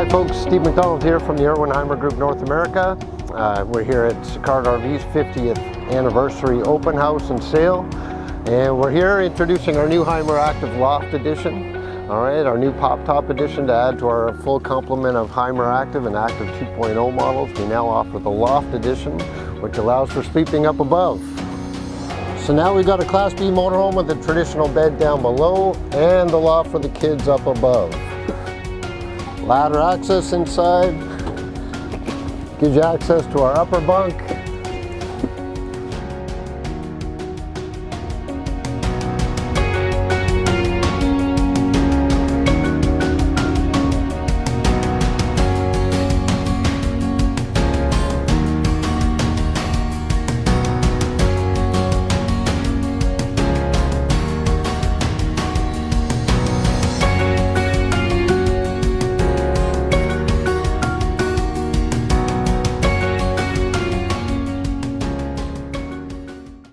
Hi folks, Steve McDonald here from the Hymer Group North America. We're here at Sicard RV's 50th anniversary open house and sale. And we're here introducing our new Hymer Aktiv Loft Edition. All right, our new pop top edition to add to our full complement of Hymer Aktiv and Aktiv 2.0 models. We now offer the Loft Edition, which allows for sleeping up above. So now we've got a Class B motorhome with a traditional bed down below and the loft for the kids up above. Ladder access inside gives you access to our upper bunk